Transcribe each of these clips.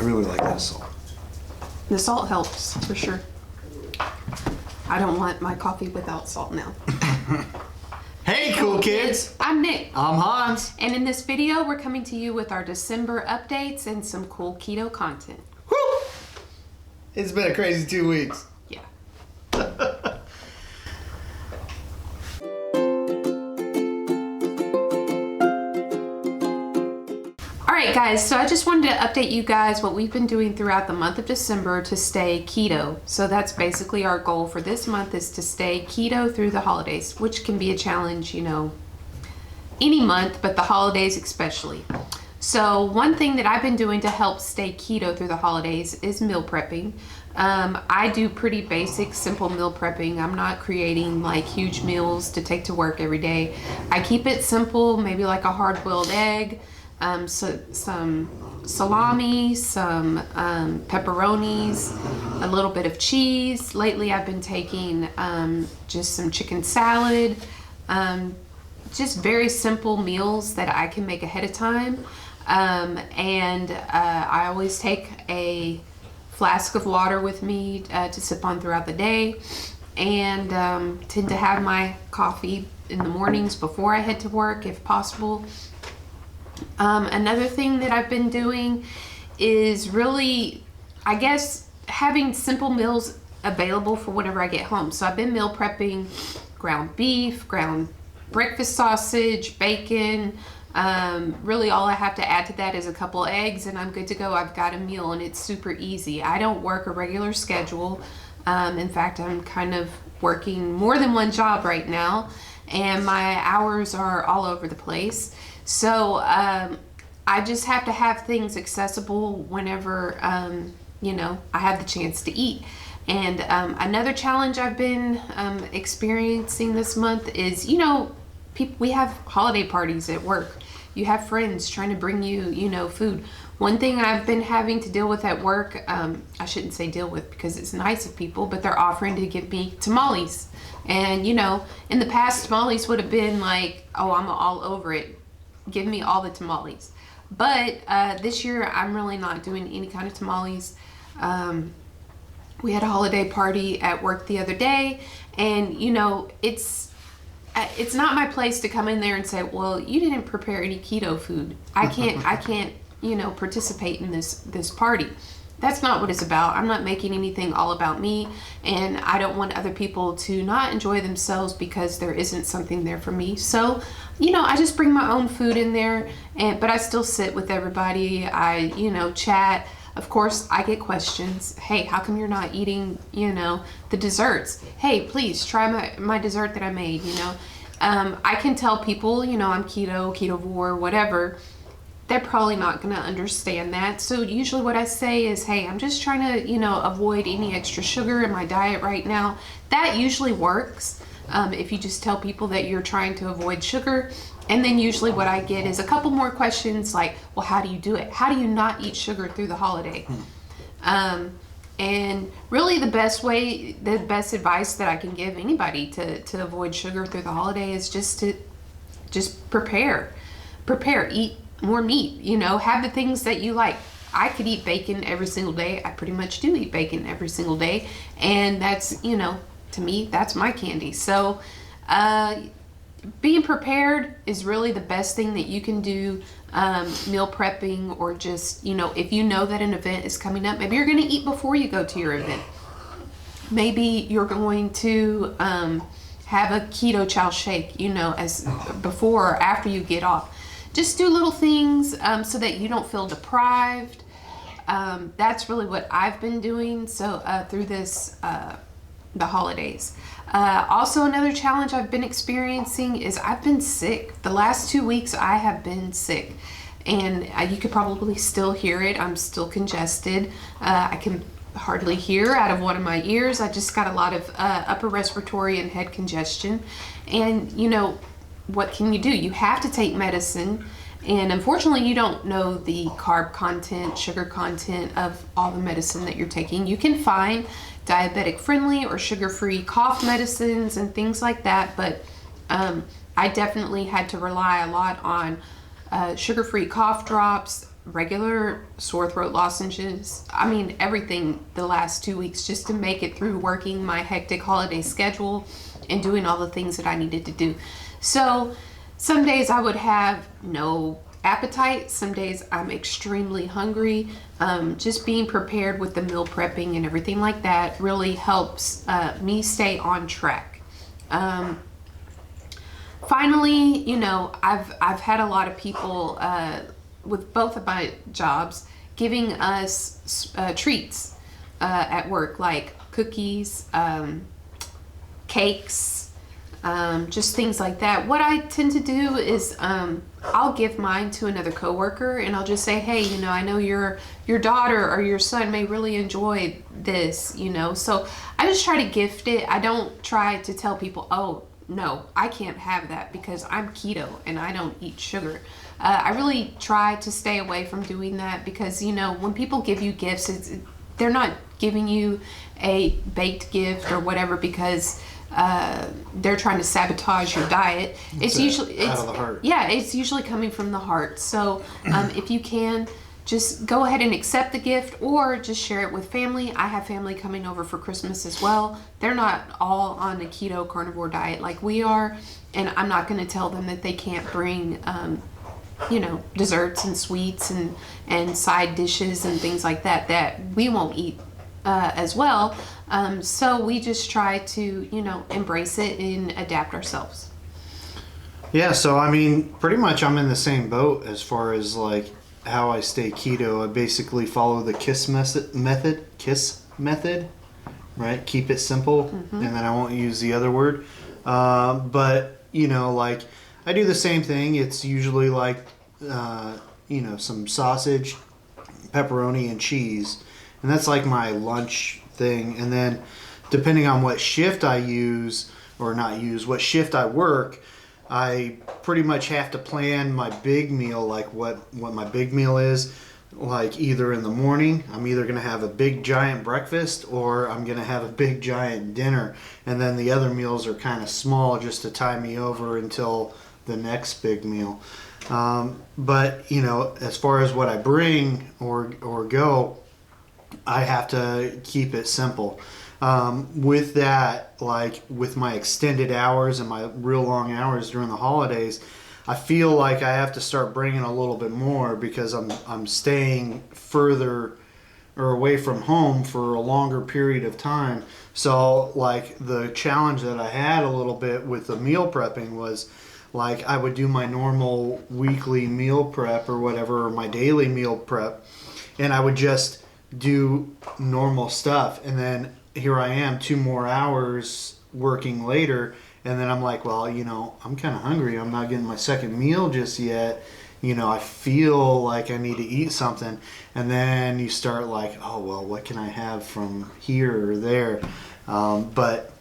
I really like that salt. The salt helps, for sure. I don't want my coffee without salt now. Hey, cool kids! I'm Nick. I'm Hans. And in this video, we're coming to you with our December updates and some cool keto content. Woo! It's been a crazy 2 weeks. Yeah. Alright guys, so I just wanted to update you guys what we've been doing throughout the month of December to stay keto. So that's basically our goal for this month, is to stay keto through the holidays, which can be a challenge, you know, any month, but the holidays especially. So one thing that I've been doing to help stay keto through the holidays is meal prepping. I do pretty basic, simple meal prepping. I'm not creating like huge meals to take to work every day. I keep it simple, maybe like a hard-boiled egg, so some salami, some pepperonis, a little bit of cheese. Lately I've been taking just some chicken salad, just very simple meals that I can make ahead of time. I always take a flask of water with me to sip on throughout the day, and tend to have my coffee in the mornings before I head to work if possible. Another thing that I've been doing is really, I guess, having simple meals available for whenever I get home. So I've been meal prepping ground beef, ground breakfast sausage, bacon. Really all I have to add to that is a couple eggs and I'm good to go. I've got a meal and it's super easy. I don't work a regular schedule. In fact, I'm kind of working more than one job right now, and my hours are all over the place. So I just have to have things accessible whenever, you know, I have the chance to eat. And another challenge I've been experiencing this month is, you know, we have holiday parties at work. You have friends trying to bring you, you know, food. One thing I've been having to deal with at work, I shouldn't say deal with because it's nice of people, but they're offering to give me tamales. And, you know, in the past, tamales would have been like, oh, I'm all over it. Give me all the tamales. But this year, I'm really not doing any kind of tamales. We had a holiday party at work the other day, and, you know, it's not my place to come in there and say, well, you didn't prepare any keto food. I can't, you know, participate in this party. That's not what it's about. I'm not making anything all about me, and I don't want other people to not enjoy themselves because there isn't something there for me. So, you know, I just bring my own food in there, but I still sit with everybody. I, you know, chat. Of course, I get questions. Hey, how come you're not eating, you know, the desserts? Hey, please try my dessert that I made, you know. I can tell people, you know, I'm keto, ketovore, whatever. They're probably not going to understand that. So usually what I say is, hey, I'm just trying to, you know, avoid any extra sugar in my diet right now. That usually works if you just tell people that you're trying to avoid sugar. And then usually what I get is a couple more questions like, well, how do you do it? How do you not eat sugar through the holiday? And really the best advice that I can give anybody to avoid sugar through the holiday is just prepare, eat more meat, you know, have the things that you like. I could eat bacon every single day. I pretty much do eat bacon every single day. And that's, you know, to me, that's my candy. So, being prepared is really the best thing that you can do. Meal prepping, or just, you know, if you know that an event is coming up, maybe you're going to eat before you go to your event. Maybe you're going to have a keto chow shake, you know, as before or after you get off. Just do little things so that you don't feel deprived. That's really what I've been doing. So through this, the holidays. Also, another challenge I've been experiencing is I've been sick. The last 2 weeks I have been sick, and you could probably still hear it. I'm still congested. I can hardly hear out of one of my ears. I just got a lot of upper respiratory and head congestion. And, you know, what can you do? You have to take medicine. And unfortunately, you don't know the carb content, sugar content of all the medicine that you're taking. You can find diabetic friendly or sugar-free cough medicines and things like that, but I definitely had to rely a lot on sugar-free cough drops, regular sore throat lozenges. I mean, everything the last 2 weeks just to make it through working my hectic holiday schedule and doing all the things that I needed to do. So some days I would have no appetite. Some days I'm extremely hungry. Just being prepared with the meal prepping and everything like that really helps me stay on track. Finally, you know, I've had a lot of people with both of my jobs giving us treats at work, like cookies, cakes, just things like that. What I tend to do is I'll give mine to another coworker, and I'll just say, hey, you know, I know your daughter or your son may really enjoy this, you know. So I just try to gift it. I don't try to tell people, oh, no, I can't have that because I'm keto and I don't eat sugar. I really try to stay away from doing that because, you know, when people give you gifts, they're not giving you a baked gift or whatever because they're trying to sabotage your diet. It's usually out of the heart. Yeah, it's usually coming from the heart. So if you can, just go ahead and accept the gift or just share it with family. I have family coming over for Christmas as well. They're not all on a keto carnivore diet like we are, and I'm not going to tell them that they can't bring you know, desserts and sweets and side dishes and things like that we won't eat as well. So we just try to, you know, embrace it and adapt ourselves. Yeah, so I mean, pretty much I'm in the same boat as far as like how I stay keto. I basically follow the KISS method, right? Keep it simple, and then I won't use the other word. But, you know, like I do the same thing. It's usually like, you know, some sausage, pepperoni, and cheese. And that's like my lunch thing. And then depending on what shift I use, or not use, what shift I work, I pretty much have to plan my big meal, like what my big meal is. Like either in the morning, I'm either going to have a big giant breakfast or I'm going to have a big giant dinner. And then the other meals are kind of small just to tie me over until the next big meal. But, you know, as far as what I bring or go, I have to keep it simple. With that, like with my extended hours and my real long hours during the holidays, I feel like I have to start bringing a little bit more because I'm staying further or away from home for a longer period of time. So like the challenge that I had a little bit with the meal prepping was like I would do my normal weekly meal prep or whatever, or my daily meal prep, and I would just do normal stuff, and then here I am 2 more hours working later, and then I'm like, well, you know, I'm kind of hungry. I'm not getting my second meal just yet. You know, I feel like I need to eat something. And then you start like, oh, well, what can I have from here or there? But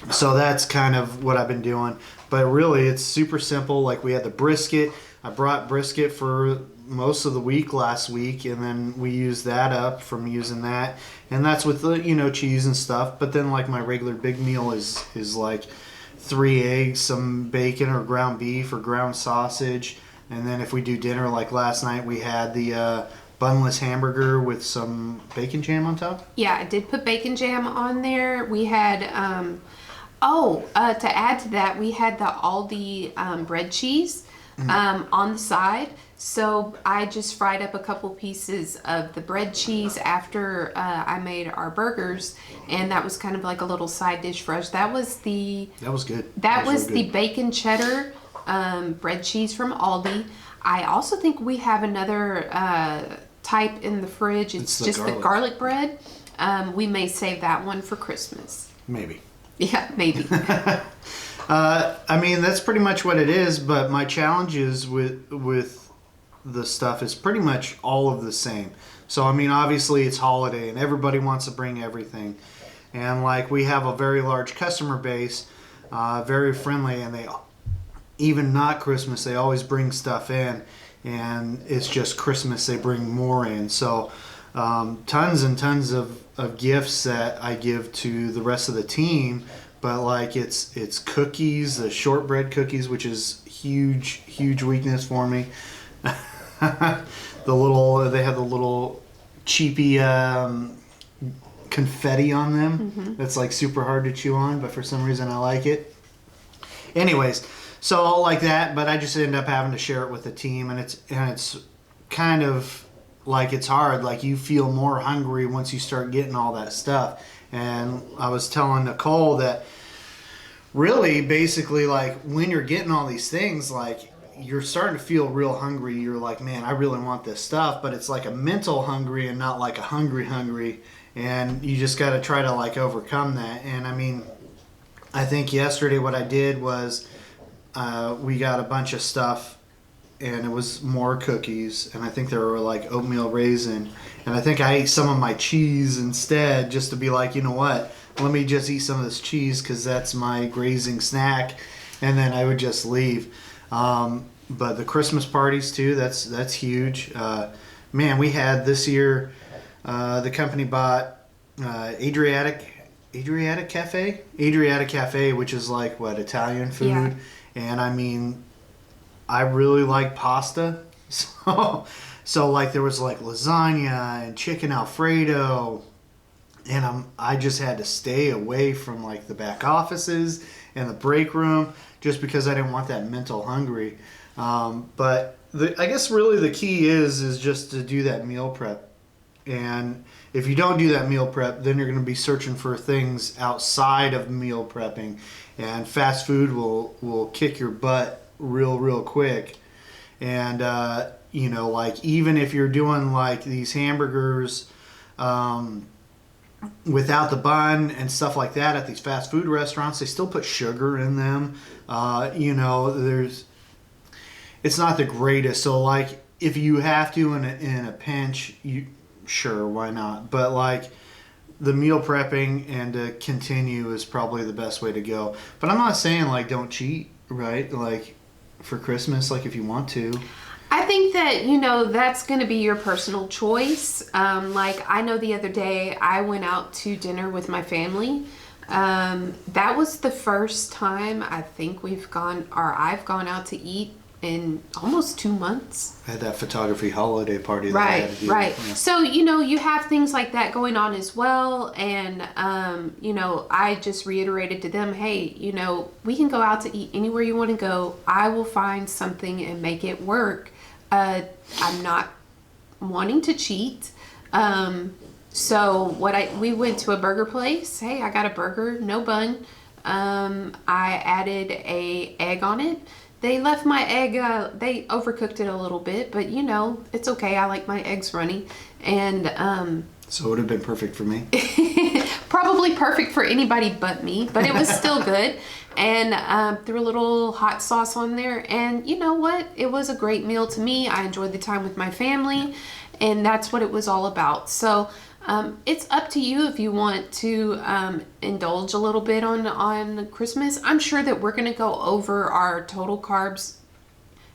so that's kind of what I've been doing. But really, it's super simple. Like we had the brisket. I brought brisket for most of the week last week, and then we used that up from using that. And that's with the, you know, cheese and stuff. But then like my regular big meal is like 3 eggs, some bacon or ground beef or ground sausage. And then if we do dinner, like last night, we had the bunless hamburger with some bacon jam on top. Yeah, I did put bacon jam on there. We had, to add to that, we had the Aldi bread cheese on the side. So I just fried up a couple pieces of the bread cheese after I made our burgers, and that was kind of like a little side dish for us. That was good. That was the bacon cheddar bread cheese from Aldi. I also think we have another type in the fridge. It's just the garlic bread. We may save that one for Christmas. Maybe. Yeah, maybe. I mean, that's pretty much what it is, but my challenges with the stuff is pretty much all of the same. So, I mean, obviously it's holiday and everybody wants to bring everything. And like we have a very large customer base, very friendly, and they, even not Christmas, they always bring stuff in, and it's just Christmas they bring more in. So tons and tons of gifts that I give to the rest of the team, but like it's cookies, the shortbread cookies, which is huge weakness for me. They have the little cheapy confetti on them. That's like super hard to chew on, but for some reason I like it. Anyways, so like that, but I just end up having to share it with the team, and it's kind of like it's hard. Like you feel more hungry once you start getting all that stuff. And I was telling Nicole that really, basically, like when you're getting all these things, like you're starting to feel real hungry. You're like, man, I really want this stuff, but it's like a mental hungry and not like a hungry. And you just got to try to like overcome that. And I mean, I think yesterday what I did was we got a bunch of stuff, and it was more cookies, and I think there were like oatmeal raisin, and I think I ate some of my cheese instead, just to be like, you know what, let me just eat some of this cheese because that's my grazing snack, and then I would just leave. But the Christmas parties too, that's huge. Man, we had this year, the company bought Adriatic Cafe, which is like what, Italian food. Yeah. And I mean, I really like pasta, so like there was like lasagna and chicken Alfredo, and I just had to stay away from like the back offices and the break room just because I didn't want that mental hungry. But I guess really the key is just to do that meal prep. And if you don't do that meal prep, then you're going to be searching for things outside of meal prepping, and fast food will kick your butt real quick. And you know, like even if you're doing like these hamburgers without the bun and stuff like that at these fast food restaurants, they still put sugar in them. You know, it's not the greatest. So like if you have to in a pinch, sure, why not? But like the meal prepping and to continue is probably the best way to go. But I'm not saying like don't cheat, right? Like for Christmas, like if you want to. I think that, you know, that's going to be your personal choice. Like I know the other day I went out to dinner with my family. That was the first time I think I've gone out to eat in almost 2 months. I had that photography holiday party. Right. Yeah. So, you know, you have things like that going on as well. And, you know, I just reiterated to them, hey, you know, we can go out to eat anywhere you want to go. I will find something and make it work. I'm not wanting to cheat. So we went to a burger place. Hey, I got a burger, no bun. I added a egg on it. They left my egg, they overcooked it a little bit, but you know, it's okay. I like my eggs runny. And, so it would have been perfect for me. probably perfect for anybody but me, but it was still good. And, threw a little hot sauce on there. And you know what? It was a great meal to me. I enjoyed the time with my family, and that's what it was all about. So, it's up to you if you want to indulge a little bit on Christmas. I'm sure that we're going to go over our total carbs.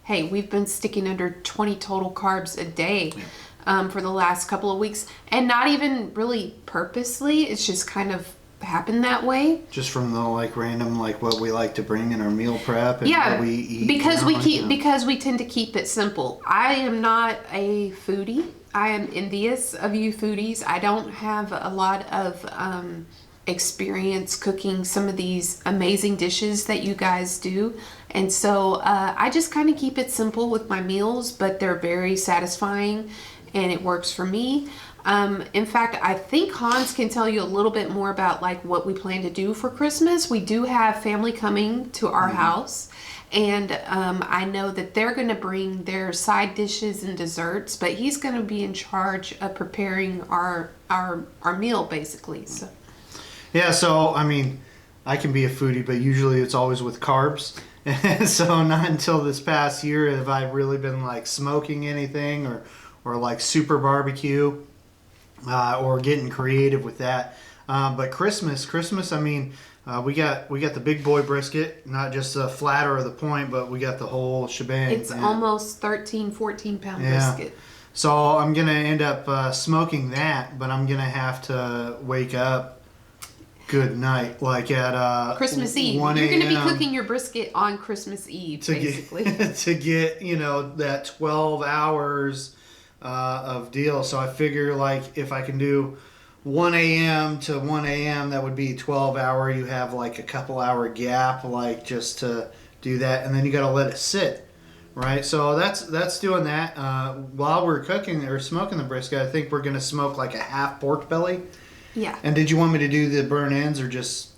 Hey, we've been sticking under 20 total carbs a day for the last couple of weeks, and not even really purposely. It's just kind of happened that way. Just from the like random like what we like to bring in our meal prep and what we eat. Because because we tend to keep it simple. I am not a foodie. I am envious of you foodies. I don't have a lot of experience cooking some of these amazing dishes that you guys do. And so I just kind of keep it simple with my meals, but they're very satisfying and it works for me. In fact, I think Hans can tell you a little bit more about like what we plan to do for Christmas. We do have family coming to our house. And I know that they're going to bring their side dishes and desserts, but he's going to be in charge of preparing our meal, basically. So. Yeah, so, I mean, I can be a foodie, but usually it's always with carbs. And so not until this past year have I really been, like, smoking anything or like, super barbecue or getting creative with that. But Christmas, I mean... we got the big boy brisket, not just a flat or the point, but we got the whole shebang. It's almost 13, 14 pound brisket. So I'm going to end up smoking that, but I'm going to have to wake up good night. Like at Christmas Eve. 1 You're going to be a.m. cooking your brisket on Christmas Eve, basically. to get that 12 hours of deal. So I figure like if I can do 1 a.m. to 1 a.m., that would be 12 hour. You have like a couple hour gap, like just to do that, and then you got to let it sit, right? So that's doing that. While we're cooking or smoking the brisket, I think we're gonna smoke like a half pork belly. Yeah. And did you want me to do the burn ends or just?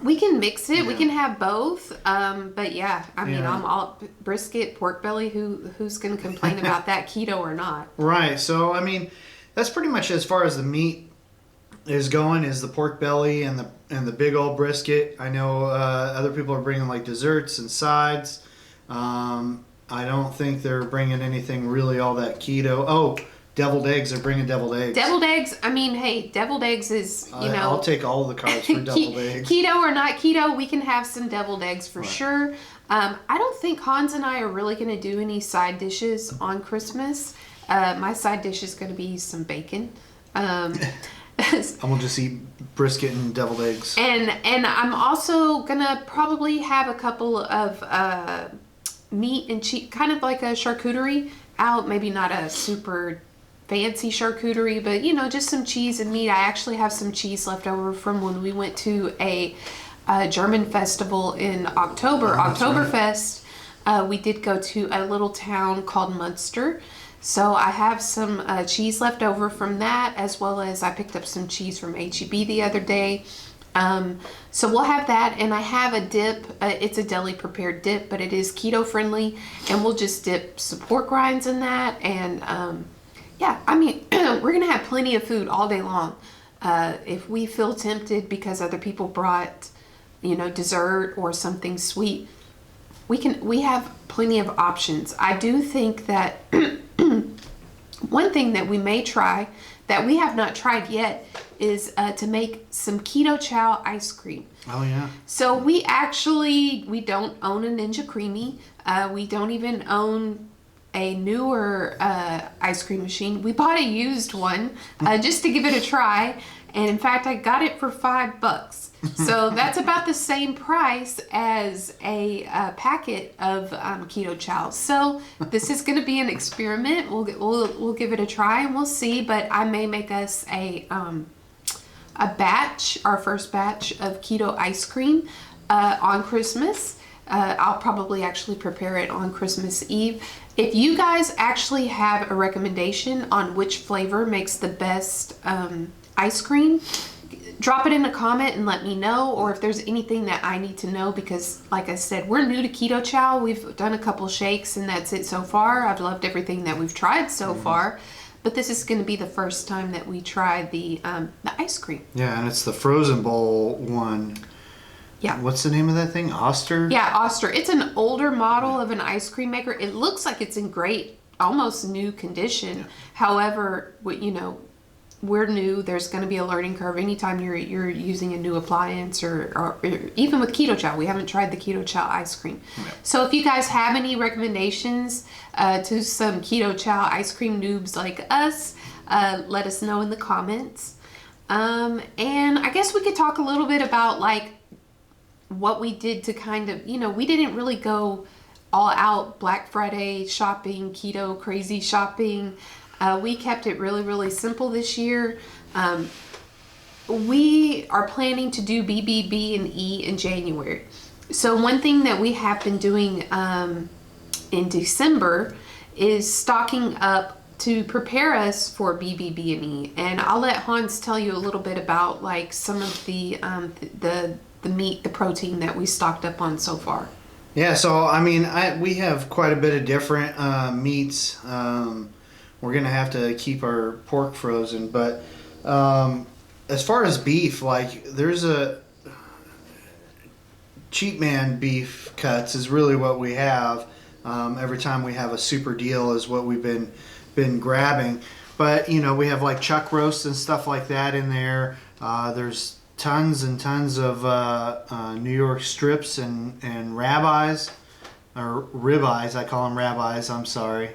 We can mix it. Yeah. We can have both. But yeah, I mean, Yeah. I'm all brisket, pork belly. Who's going to complain about that, keto or not? Right. So I mean, that's pretty much as far as the meat is going, is the pork belly and the big old brisket. I know other people are bringing like desserts and sides. I don't think they're bringing anything really all that keto. Oh, deviled eggs. They're bringing deviled eggs. Deviled eggs. I mean, hey, deviled eggs is I'll take all the carbs for deviled eggs. Keto or not keto, we can have some deviled eggs for sure. I don't think Hans and I are really going to do any side dishes on Christmas. My side dish is going to be some bacon. I'm gonna just eat brisket and deviled eggs. And I'm also gonna probably have a couple of meat and cheese, kind of like a charcuterie out. Maybe not a super fancy charcuterie, but just some cheese and meat. I actually have some cheese left over from when we went to a German festival in October, Oktoberfest. We did go to a little town called Munster. So I have some cheese left over from that, as well as I picked up some cheese from H-E-B the other day. So we'll have that, and I have a dip. It's a deli prepared dip, but it is keto friendly, and we'll just dip some pork rinds in that. And yeah, I mean, we're gonna have plenty of food all day long. If we feel tempted because other people brought, dessert or something sweet, we have plenty of options. I do think that one thing that we may try that we have not tried yet is to make some keto chow ice cream. Oh yeah. So we don't own a Ninja Creamy. We don't even own a newer ice cream machine. We bought a used one just to give it a try. And in fact, I got it for $5. So that's about the same price as a packet of keto chow. So this is going to be an experiment. We'll give it a try and we'll see. But I may make us a batch, our first batch of keto ice cream on Christmas. I'll probably actually prepare it on Christmas Eve. If you guys actually have a recommendation on which flavor makes the best ice cream, drop it in a comment and let me know, or if there's anything that I need to know, because like I said, we're new to keto chow. We've done a couple shakes and that's it so far. I've loved everything that we've tried so far, but this is going to be the first time that we try the ice cream. Yeah, and it's the frozen bowl one. Yeah. What's the name of that thing? Oster? Yeah, Oster. It's an older model of an ice cream maker. It looks like it's in great, almost new condition. Yeah. However, we're new. There's going to be a learning curve anytime you're using a new appliance or even with keto chow. We haven't tried the keto chow ice cream. Yeah. So if you guys have any recommendations to some keto chow ice cream noobs like us, let us know in the comments. And I guess we could talk a little bit about like what we did to kind of, we didn't really go all out Black Friday shopping, keto crazy shopping. We kept it really, really simple this year. We are planning to do BBB and E in January. So one thing that we have been doing in December is stocking up to prepare us for BBB and E. And I'll let Hans tell you a little bit about like some of the meat, the protein that we stocked up on so far. Yeah, so I mean, we have quite a bit of different meats. We're gonna have to keep our pork frozen, but as far as beef, like there's a cheap man beef cuts is really what we have. Every time we have a super deal is what we've been grabbing. But we have like chuck roasts and stuff like that in there. There's tons and tons of New York strips and ribeyes, or ribeyes. I call them ribeyes. I'm sorry.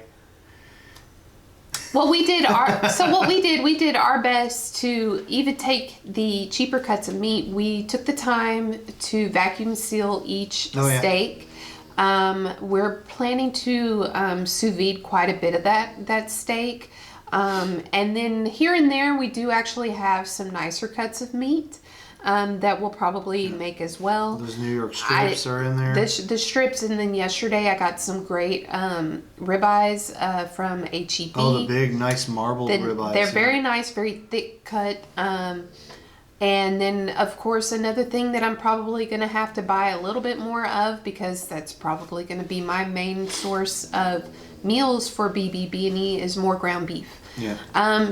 Well, we did our best to even take the cheaper cuts of meat. We took the time to vacuum seal each steak. We're planning to sous vide quite a bit of that steak. And then here and there, we do actually have some nicer cuts of meat that we'll probably make as well. Those New York strips are in there. The strips, and then yesterday I got some great ribeyes from HEB. Oh, the big, nice marbled ribeyes. They're very nice, very thick cut. And then, of course, another thing that I'm probably going to have to buy a little bit more of, because that's probably going to be my main source of meals for BBB&E, is more ground beef. Yeah.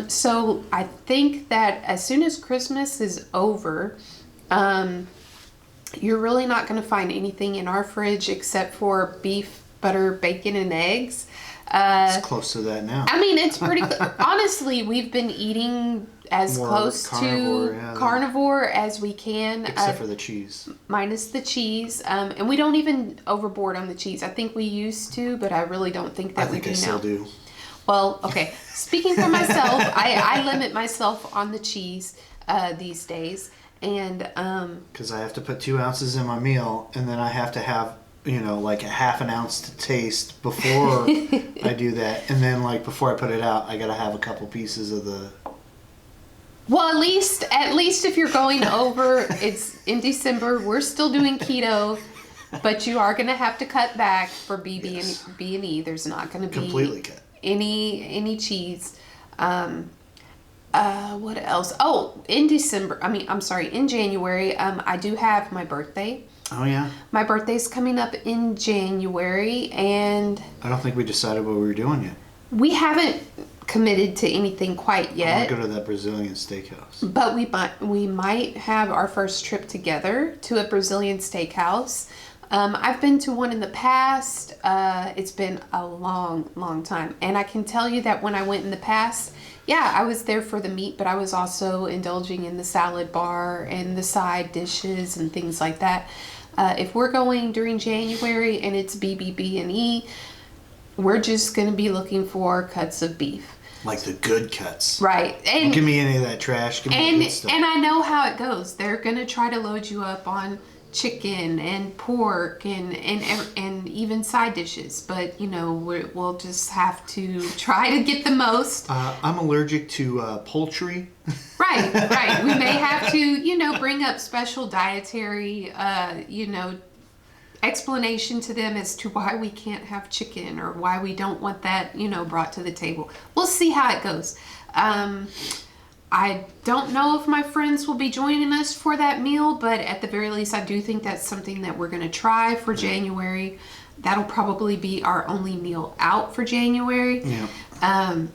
So I think that as soon as Christmas is over, you're really not going to find anything in our fridge except for beef, butter, bacon, and eggs. It's close to that now. I mean, it's pretty. Honestly, we've been eating as More close carnivore, to carnivore as we can, except for the cheese. minus the cheese. And we don't even overboard on the cheese. I think we used to, but I really don't think that we do now. I still do. Well, okay. Speaking for myself, I limit myself on the cheese these days, and because I have to put 2 ounces in my meal, and then I have to have like a half an ounce to taste before I do that, and then like before I put it out, I gotta have a couple pieces of the. Well, at least if you're going over, it's in December. We're still doing keto. But you are gonna have to cut back for BB&E. There's not gonna be completely cut. any cheese. What else? Oh, in January, I do have my birthday. Oh yeah. My birthday's coming up in January, and I don't think we decided what we were doing yet. we haven't committed to anything quite I yet. want to go to that Brazilian steakhouse. But we might have our first trip together to a Brazilian steakhouse. I've been to one in the past. It's been a long time. And I can tell you that when I went in the past, yeah, I was there for the meat, but I was also indulging in the salad bar and the side dishes and things like that. If we're going during January and it's BBB&E, we're just going to be looking for cuts of beef. Like the good cuts. Right. And don't give me any of that trash. Give me the good stuff. And I know how it goes. They're going to try to load you up on chicken and pork and even side dishes, but we'll just have to try to get the most. I'm allergic to poultry. Right. We may have to bring up special dietary explanation to them as to why we can't have chicken or why we don't want that brought to the table. We'll see how it goes. I don't know if my friends will be joining us for that meal, but at the very least, I do think that's something that we're going to try for January. That'll probably be our only meal out for January. Yeah.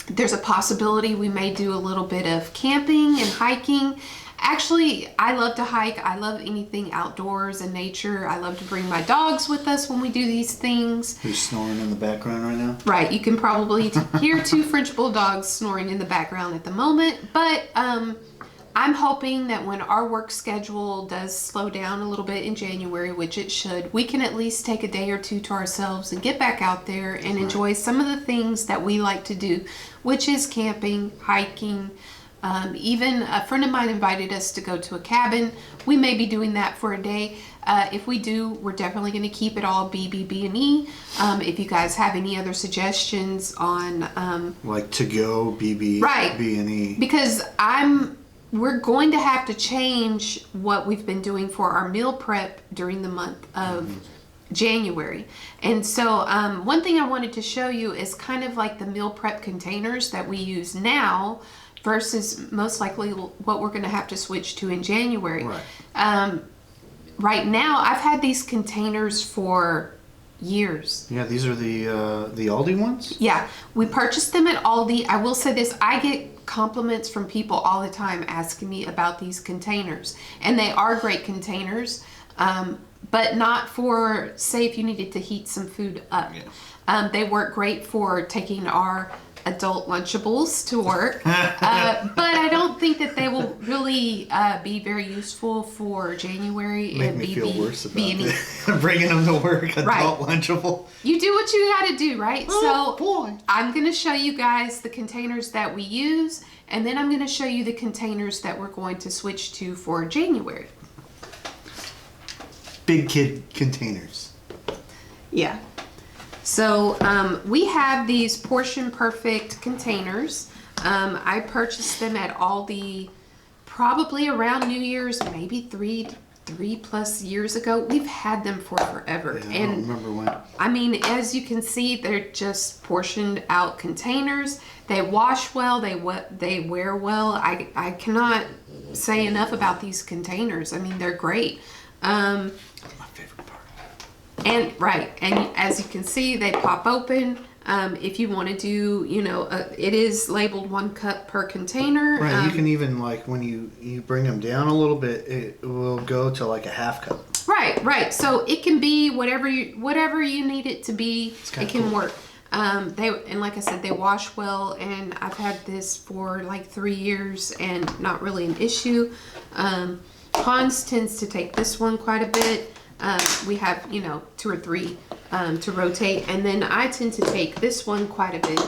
There's a possibility we may do a little bit of camping and hiking. Actually, I love to hike. I love anything outdoors and nature. I love to bring my dogs with us when we do these things. Who's snoring in the background right now? Right. You can probably hear 2 French bulldogs snoring in the background at the moment. But I'm hoping that when our work schedule does slow down a little bit in January, which it should, we can at least take a day or two to ourselves and get back out there and enjoy some of the things that we like to do, which is camping, hiking. Even a friend of mine invited us to go to a cabin. We may be doing that for a day. If we do, we're definitely going to keep it all BBB&E. If you guys have any other suggestions on like to go BBB&E, right? Because we're going to have to change what we've been doing for our meal prep during the month of January. And so one thing I wanted to show you is kind of like the meal prep containers that we use now versus most likely what we're going to have to switch to in January. Right. Right now, I've had these containers for years. Yeah, these are the Aldi ones? Yeah, we purchased them at Aldi. I will say this, I get compliments from people all the time asking me about these containers. And they are great containers, but not for, say, if you needed to heat some food up. Yeah. They work great for taking our adult Lunchables to work, but I don't think that they will really be very useful for January. Make me feel worse about it. Bringing them to work, adult Lunchable. You do what you got to do, right? Oh, so boy. I'm going to show you guys the containers that we use, and then I'm going to show you the containers that we're going to switch to for January. Big kid containers. Yeah. So we have these Portion Perfect containers. I purchased them at Aldi probably around New Year's, maybe three plus years ago. We've had them for forever. Yeah, I don't remember when. I mean, as you can see, they're just portioned out containers. They wash well. They wear well. I cannot say enough about these containers. I mean, they're great. My favorite part. And as you can see, they pop open. If you want to do, it is labeled 1 cup per container. Right, you can even, like, when you bring them down a little bit, it will go to like a half cup. Right. So it can be whatever you need it to be. It can cool. work. Like I said, they wash well, and I've had this for like 3 years and not really an issue. Hans tends to take this one quite a bit. We have 2 or 3 to rotate, and then I tend to take this one quite a bit.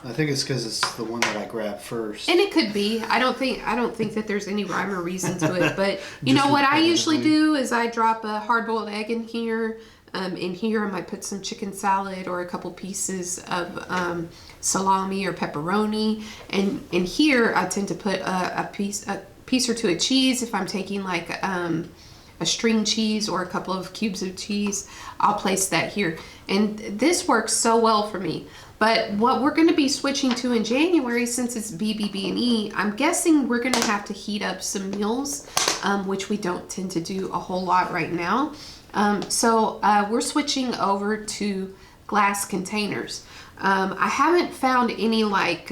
I think it's because it's the one that I grabbed first. And it could be. I don't think that there's any rhyme or reason to it. But you know what I usually do is I drop a hard-boiled egg in here. In here I might put some chicken salad or a couple pieces of salami or pepperoni. And in here I tend to put a piece or 2 of cheese. If I'm taking like a string cheese or a couple of cubes of cheese, I'll place that here. And this works so well for me. But what we're going to be switching to in January, since it's BBB&E, I'm guessing we're going to have to heat up some meals, which we don't tend to do a whole lot right now. So we're switching over to glass containers. I haven't found any like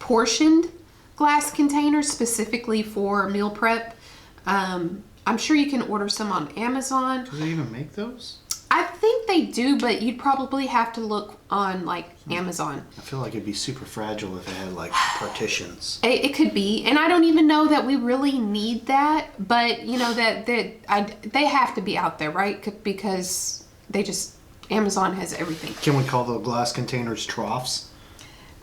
portioned glass containers specifically for meal prep. I'm sure you can order some on Amazon. Do they even make those? I think they do, but you'd probably have to look on like Amazon. I feel like it'd be super fragile if it had like partitions. It could be, and I don't even know that we really need that, but they have to be out there, right? Because Amazon has everything. Can we call the glass containers troughs?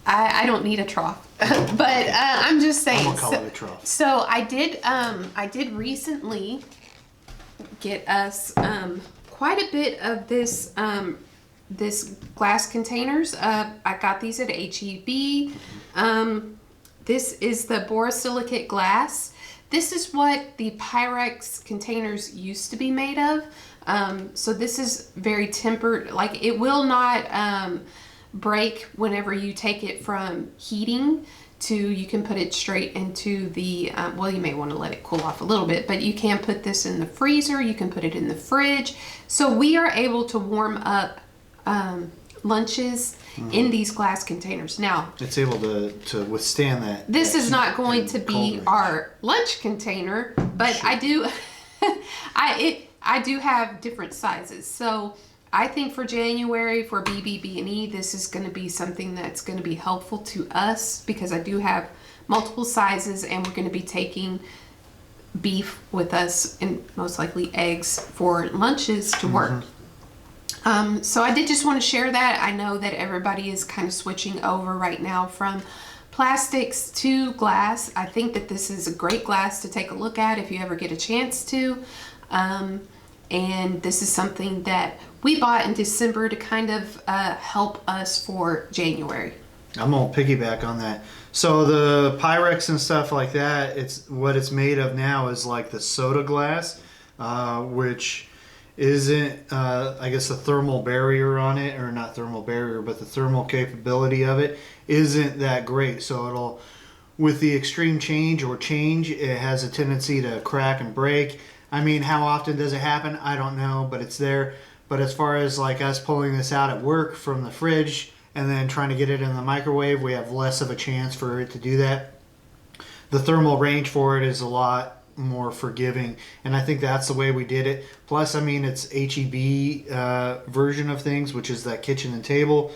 I don't need a trough, but I'm just saying. I'm gonna call it a trough. So I did recently get us quite a bit of this glass containers. I got these at HEB. This is the borosilicate glass. This is what the Pyrex containers used to be made of. So this is very tempered. Like, it will not break whenever you take it from heating to, you can put it straight into the, well, you may want to let it cool off a little bit, but you can put this in the freezer, you can put it in the fridge. So we are able to warm up lunches in these glass containers. Now, it's able to withstand that. This is not going to be our lunch container, but sure. I do have different sizes. So I think for January, for BBB&E, this is going to be something that's going to be helpful to us, because I do have multiple sizes, and we're going to be taking beef with us and most likely eggs for lunches to work. So I did just want to share that. I know that everybody is kind of switching over right now from plastics to glass. I think that this is a great glass to take a look at if you ever get a chance to. And this is something that we bought in December to kind of help us for January. I'm gonna piggyback on that. So the Pyrex and stuff like that, what it's made of now is like the soda glass, which isn't, I guess the thermal barrier on it, or not thermal barrier, but the thermal capability of it isn't that great. So with the extreme change, it has a tendency to crack and break. I mean, how often does it happen? I don't know, but it's there. But as far as like us pulling this out at work from the fridge and then trying to get it in the microwave, we have less of a chance for it to do that. The thermal range for it is a lot more forgiving, and I think that's the way we did it. Plus, I mean, it's HEB version of things, which is that kitchen and table.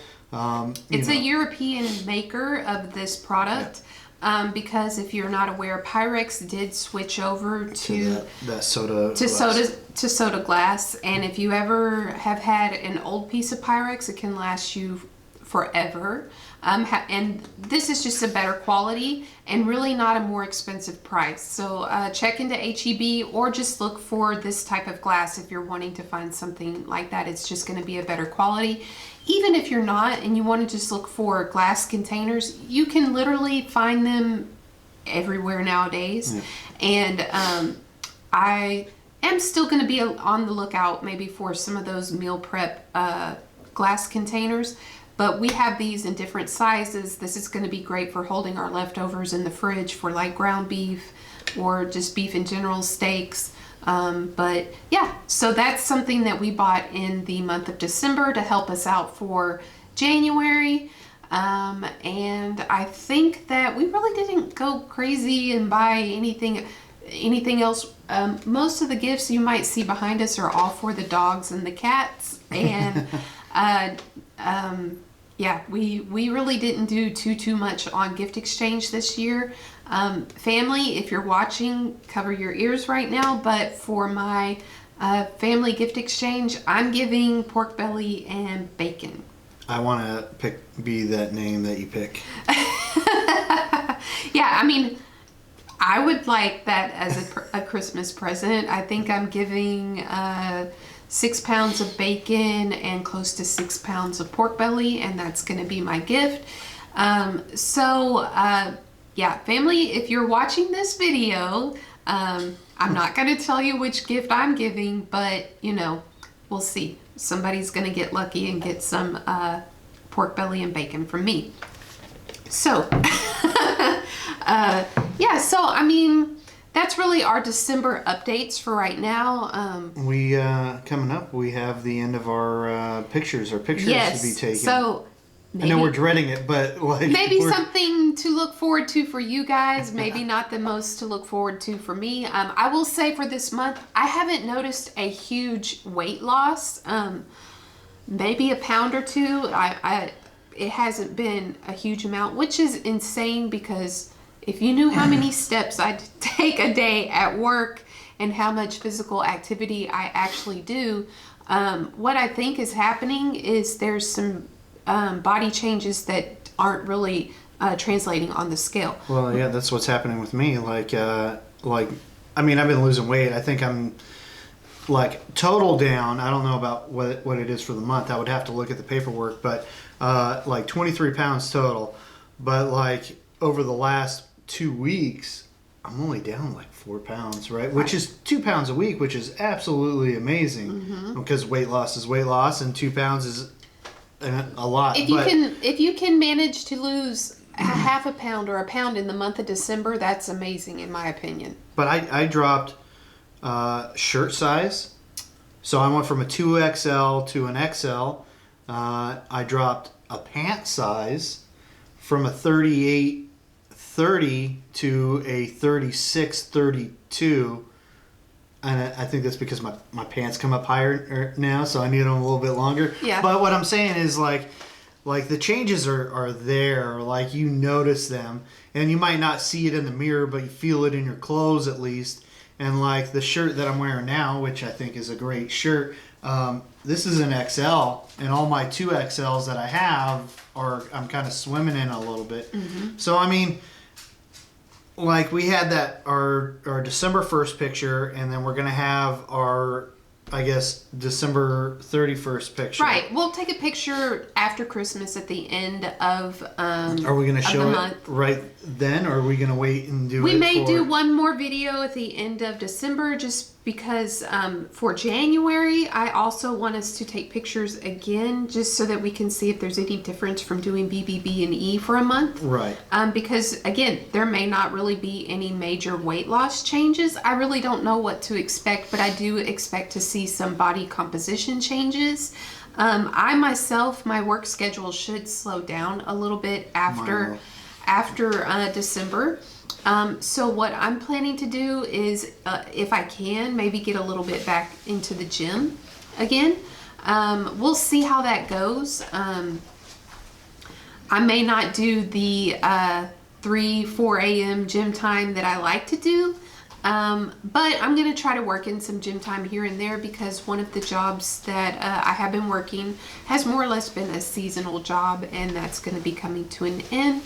It's a European maker of this product. Yeah. Because if you're not aware, Pyrex did switch over to that soda to soda glass, and if you ever have had an old piece of Pyrex, it can last you forever. And this is just a better quality and really not a more expensive price. So check into HEB or just look for this type of glass if you're wanting to find something like that. It's just going to be a better quality. Even if you're not and you want to just look for glass containers, you can literally find them everywhere nowadays. Yeah. And I am still going to be on the lookout maybe for some of those meal prep glass containers. But we have these in different sizes. This is going to be great for holding our leftovers in the fridge for like ground beef or just beef in general, steaks. But yeah, so that's something that we bought in the month of December to help us out for January. And I think that we really didn't go crazy and buy anything else. Most of the gifts you might see behind us are all for the dogs and the cats. And yeah, we really didn't do too much on gift exchange this year. Family, if you're watching, cover your ears right now, but for my family gift exchange, I'm giving pork belly and bacon. I want to be that name that you pick. Yeah, I mean, I would like that as a Christmas present. I think I'm giving 6 pounds of bacon and close to 6 pounds of pork belly, and that's going to be my gift. Yeah, family, if you're watching this video, I'm not going to tell you which gift I'm giving, but, you know, we'll see. Somebody's going to get lucky and get some pork belly and bacon from me. So, yeah, so, I mean, that's really our December updates for right now. We coming up, we have the end of our pictures. Our pictures yes, to be taken. So maybe, I know we're dreading it, but like maybe something to look forward to for you guys. Maybe not the most to look forward to for me. I will say for this month, I haven't noticed a huge weight loss. Maybe a pound or two. It hasn't been a huge amount, which is insane because if you knew how many steps I take a day at work and how much physical activity I actually do, what I think is happening is there's some body changes that aren't really translating on the scale. Well, yeah, that's what's happening with me. Like, I mean, I've been losing weight. I think I'm like total down. I don't know about what it is for the month. I would have to look at the paperwork, but like 23 pounds total. But like over the last 2 weeks, I'm only down like 4 pounds, right? Which is 2 pounds a week, which is absolutely amazing because weight loss is weight loss, and 2 pounds is a lot. If you can manage to lose a half a pound or a pound in the month of December, that's amazing in my opinion. But I dropped shirt size, so I went from a 2XL to an XL. I dropped a pant size from a 38-30 to a 36-32, and I think that's because my pants come up higher now, so I need them a little bit longer. Yeah. But what I'm saying is like the changes are there, like you notice them, and you might not see it in the mirror, but you feel it in your clothes at least. And like the shirt that I'm wearing now, which I think is a great shirt, this is an XL, and all my 2XLs that I have I'm kind of swimming in a little bit. So I mean, like we had our December 1st picture, and then we're gonna have our, I guess, December 31st picture. Right. We'll take a picture after Christmas at the end of Are we going to show it right then, or are we going to wait and do it? We may do one more video at the end of December just because for January, I also want us to take pictures again just so that we can see if there's any difference from doing BBB and E for a month. Right. Because, again, there may not really be any major weight loss changes. I really don't know what to expect, but I do expect to see some body composition changes. I myself, my work schedule should slow down a little bit after December. So what I'm planning to do is, if I can, maybe get a little bit back into the gym again. We'll see how that goes. I may not do the 3-4 a.m. gym time that I like to do, but I'm going to try to work in some gym time here and there, because one of the jobs that I have been working has more or less been a seasonal job, and that's going to be coming to an end.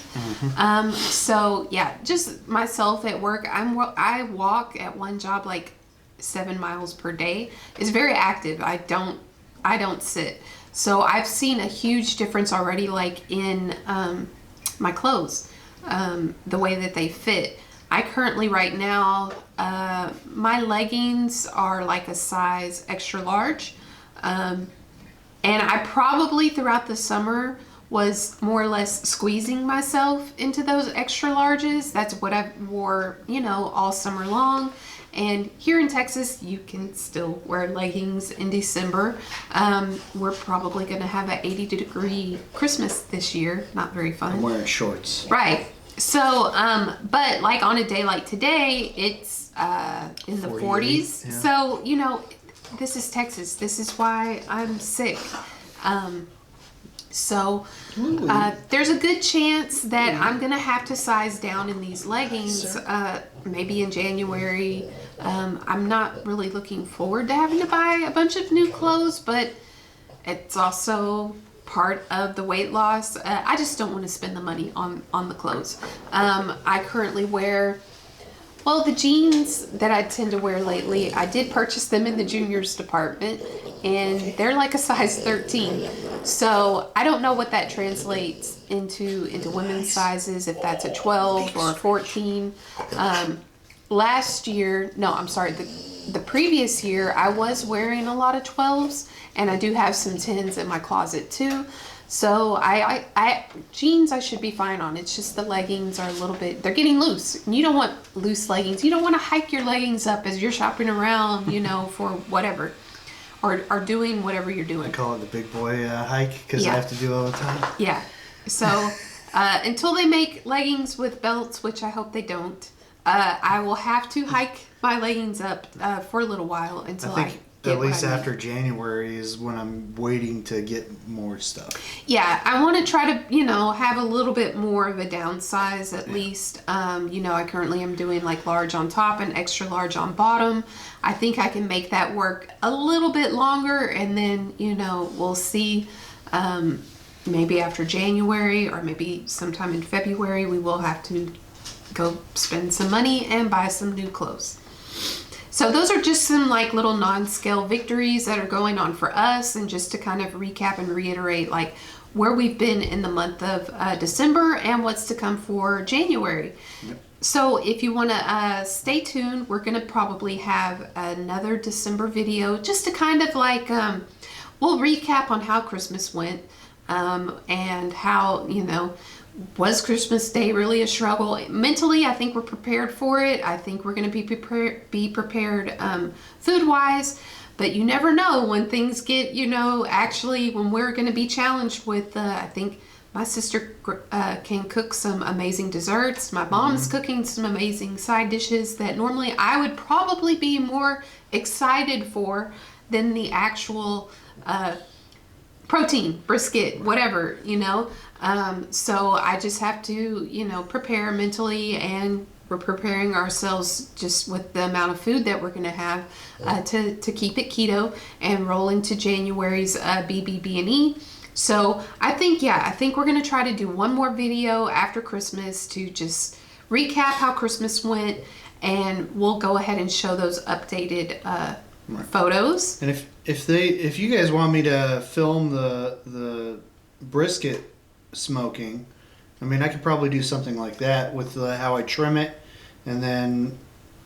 So yeah, just myself at work, I walk at one job like 7 miles per day. It's very active. I don't sit. So I've seen a huge difference already, like in my clothes, the way that they fit. I currently right now, my leggings are like a size extra large. And I probably throughout the summer was more or less squeezing myself into those extra larges. That's what I wore, all summer long. And here in Texas, you can still wear leggings in December. We're probably going to have an 80-degree Christmas this year. Not very fun. I'm wearing shorts. Right. So, but like on a day like today, it's in the 40s. Yeah. So, this is Texas. This is why I'm sick. So there's a good chance that I'm going to have to size down in these leggings maybe in January. I'm not really looking forward to having to buy a bunch of new clothes, but it's also part of the weight loss. I just don't want to spend the money on the clothes. I currently wear, the jeans that I tend to wear lately, I did purchase them in the juniors department, and they're like a size 13. So I don't know what that translates into women's sizes, if that's a 12 or a 14. The previous year, I was wearing a lot of 12s, and I do have some 10s in my closet too. So jeans I should be fine on. It's just the leggings are a little bit, they're getting loose. And you don't want loose leggings. You don't want to hike your leggings up as you're shopping around, for whatever. Or doing whatever you're doing. I call it the big boy hike, because I have to do it all the time. Yeah. So until they make leggings with belts, which I hope they don't, I will have to hike my leggings up for a little while until I get at least after January is when I'm waiting to get more stuff. Yeah, I want to try to, have a little bit more of a downsize at least. I currently am doing like large on top and extra large on bottom. I think I can make that work a little bit longer, and then, we'll see. Maybe after January or maybe sometime in February, we will have to go spend some money and buy some new clothes. So those are just some like little non-scale victories that are going on for us, and just to kind of recap and reiterate like where we've been in the month of December and what's to come for January. Yep. So if you want to stay tuned, we're going to probably have another December video just to kind of like, we'll recap on how Christmas went and how, was Christmas Day really a struggle? Mentally, I think we're prepared for it. I think we're going to be prepared food-wise. But you never know when things get, actually when we're going to be challenged with, I think my sister can cook some amazing desserts. My mom's cooking some amazing side dishes that normally I would probably be more excited for than the actual protein, brisket, whatever, So I just have to, prepare mentally, and we're preparing ourselves just with the amount of food that we're going to have to keep it keto and roll into January's BBB&E. So I think we're going to try to do one more video after Christmas to just recap how Christmas went, and we'll go ahead and show those updated photos. And if you guys want me to film the brisket smoking, I could probably do something like that with how I trim it, and then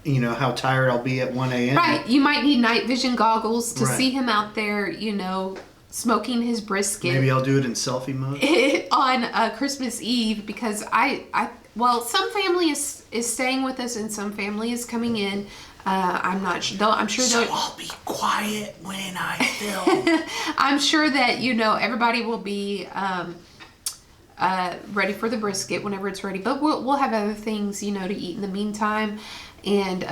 how tired I'll be at 1 a.m. Right, you might need night vision goggles to see him out there, smoking his brisket. Maybe I'll do it in selfie mode on Christmas Eve, because some family is staying with us and some family is coming in. I'm not sure, though. I'm sure so I'll be quiet when I film. I'm sure that everybody will be ready for the brisket whenever it's ready. But we'll have other things, to eat in the meantime. And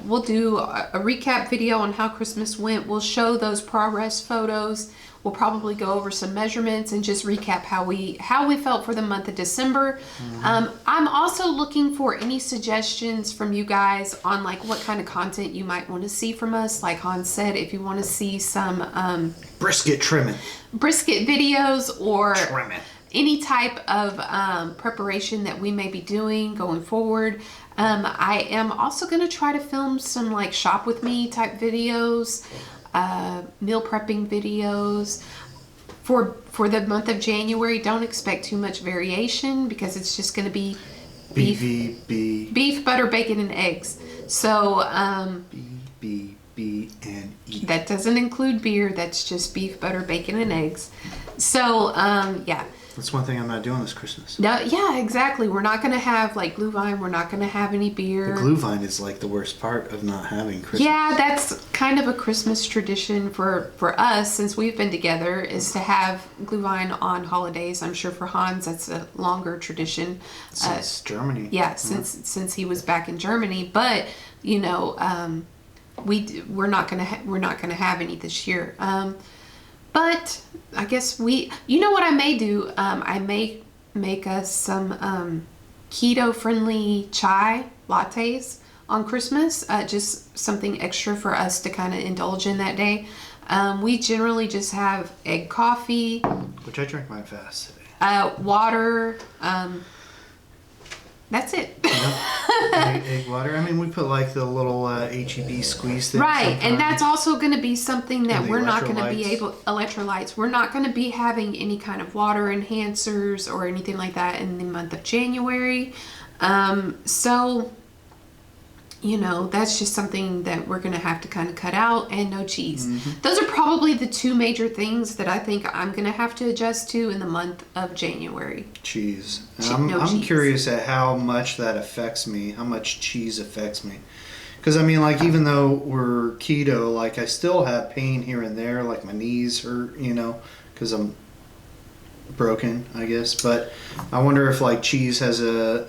we'll do a recap video on how Christmas went. We'll show those progress photos. We'll probably go over some measurements and just recap how we felt for the month of December. I'm also looking for any suggestions from you guys on like what kind of content you might want to see from us. Like Hans said, if you want to see some brisket videos or trimming. Any type of preparation that we may be doing going forward. I am also going to try to film some like shop with me type videos, meal prepping videos. For the month of January, don't expect too much variation because it's just going to be beef, butter, bacon, and eggs. So B and E. That doesn't include beer. That's just beef, butter, bacon, and eggs. So yeah. That's one thing I'm not doing this Christmas. No, yeah, exactly. We're not going to have like Glühwein. We're not going to have any beer. The Glühwein is like the worst part of not having Christmas. Yeah, that's kind of a Christmas tradition for us since we've been together is to have Glühwein on holidays. I'm sure for Hans that's a longer tradition. Since Germany. Yeah, since he was back in Germany. But we're not going to have any this year. But I guess what I may do, I may make us some keto-friendly chai lattes on Christmas, just something extra for us to kind of indulge in that day. We generally just have egg coffee. Which I drank mine fast today. Water. That's it. Egg water. I mean, we put like the little HEB squeeze thing. Right, sometimes. and that's also going to be something that we're not going to be electrolytes. We're not going to be having any kind of water enhancers or anything like that in the month of January. So, that's just something that we're going to have to kind of cut out, and no cheese. Mm-hmm. Those are probably the two major things that I think I'm going to have to adjust to in the month of January. Cheese. I'm curious at how much that affects me, how much cheese affects me. Because, I mean, like, even though we're keto, like, I still have pain here and there, like my knees hurt, because I'm broken, I guess. But I wonder if, like, cheese has a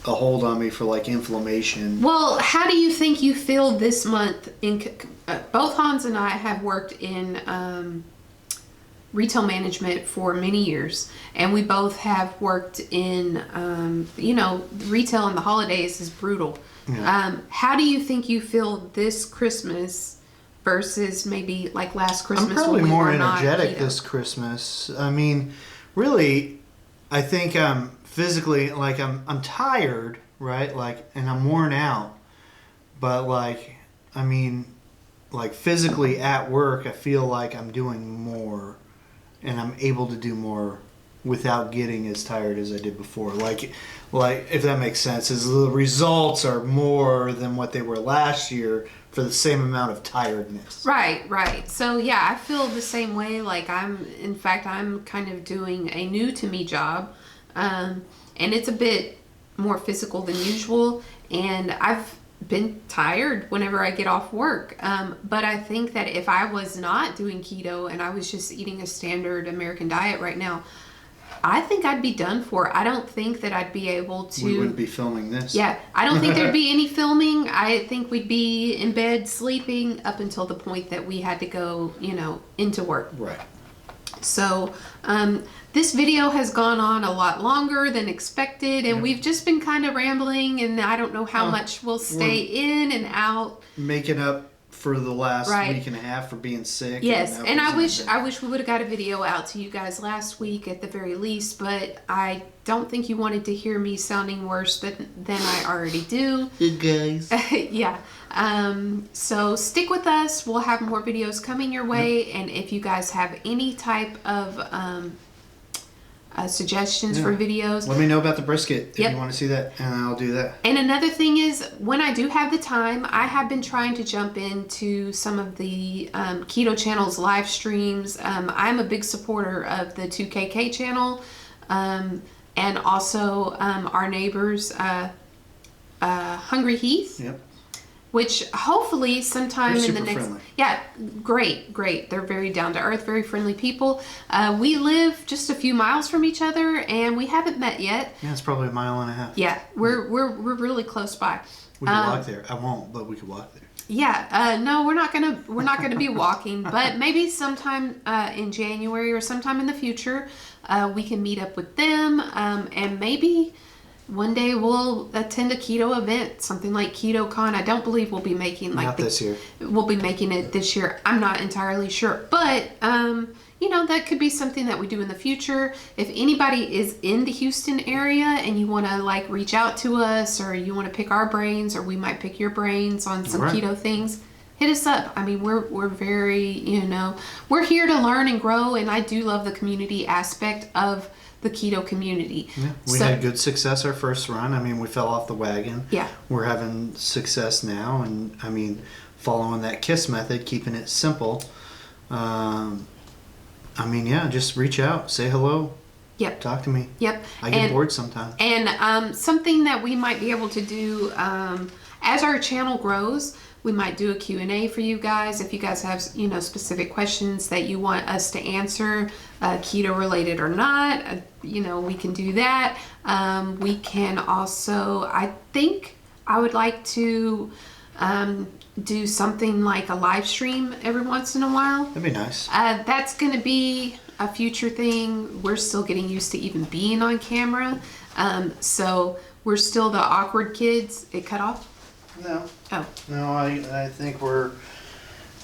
hold on me for like inflammation. Well, how do you think you feel this month? Both Hans and I have worked in retail management for many years, and we both have worked in retail in the holidays is brutal. Yeah. How do you think you feel this Christmas versus maybe like last Christmas? I'm probably when we more were energetic not keto? this Christmas. I mean, really, I think physically, like I'm tired, right? Like, and I'm worn out, but like, I mean, like physically at work, I feel like I'm doing more, and I'm able to do more without getting as tired as I did before. Like if that makes sense, is the results are more than what they were last year for the same amount of tiredness. Right. So yeah, I feel the same way. Like I'm kind of doing a new to me job. And it's a bit more physical than usual, and I've been tired whenever I get off work. But I think that if I was not doing keto and I was just eating a standard American diet right now, I think I'd be done for. I don't think that I'd be able to... We wouldn't be filming this. Yeah, I don't think there'd be any filming. I think we'd be in bed sleeping up until the point that we had to go, into work. Right. So, this video has gone on a lot longer than expected, and we've just been kind of rambling, and I don't know how much we'll stay in and out. Making up for the last week and a half for being sick. Yes, and I wish we would have got a video out to you guys last week at the very least, but I don't think you wanted to hear me sounding worse than I already do. Hey guys. Yeah. So stick with us. We'll have more videos coming your way, and if you guys have any type of suggestions for videos, let me know about the brisket if you want to see that, and I'll do that. And another thing is, when I do have the time, I have been trying to jump into some of the Keto Channel's live streams. I'm a big supporter of the 2KK channel, and also our neighbors, Hungry Heath. Yep. which hopefully sometime They're in the super next friendly. yeah, great. They're very down to earth, very friendly people. We live just a few miles from each other, and we haven't met yet. Yeah, it's probably a mile and a half. Yeah, we're really close by. We could walk there. I won't, but we could walk there. Yeah, no, we're not gonna be walking, but maybe sometime in January or sometime in the future, we can meet up with them, and maybe one day we'll attend a keto event, something like KetoCon. I don't believe we'll be making Not this year. We'll be making it this year. I'm not entirely sure, but that could be something that we do in the future. If anybody is in the Houston area and you want to reach out to us, or you want to pick our brains, or we might pick your brains on some Right. keto things, hit us up. I mean, we're very, we're here to learn and grow, and I do love the community aspect of the keto community. Yeah, we had good success our first run. I mean, we fell off the wagon. Yeah. We're having success now, and I mean, following that KISS method, keeping it simple. Just reach out, say hello. Yep. Talk to me. Yep. I get bored sometimes. And something that we might be able to do as our channel grows, we might do a Q&A for you guys. If you guys have, specific questions that you want us to answer, keto related or not, we can do that. We can also, I think I would like to do something like a live stream every once in a while. That'd be nice. That's going to be a future thing. We're still getting used to even being on camera. So we're still the awkward kids. It cut off? No. Oh. No, I think we're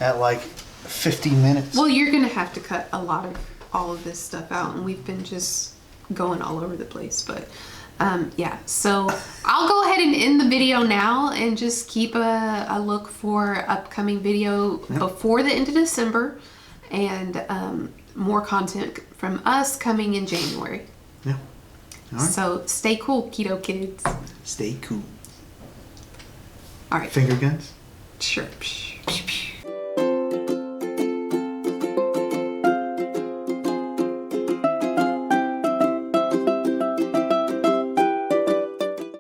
at 50 minutes. Well, you're going to have to cut all of this stuff out, and we've been just going all over the place. But so I'll go ahead and end the video now and just keep a look for upcoming video before the end of December, and more content from us coming in January. Yeah. All right. So stay cool, keto kids. Stay cool. All right. Finger guns? Sure.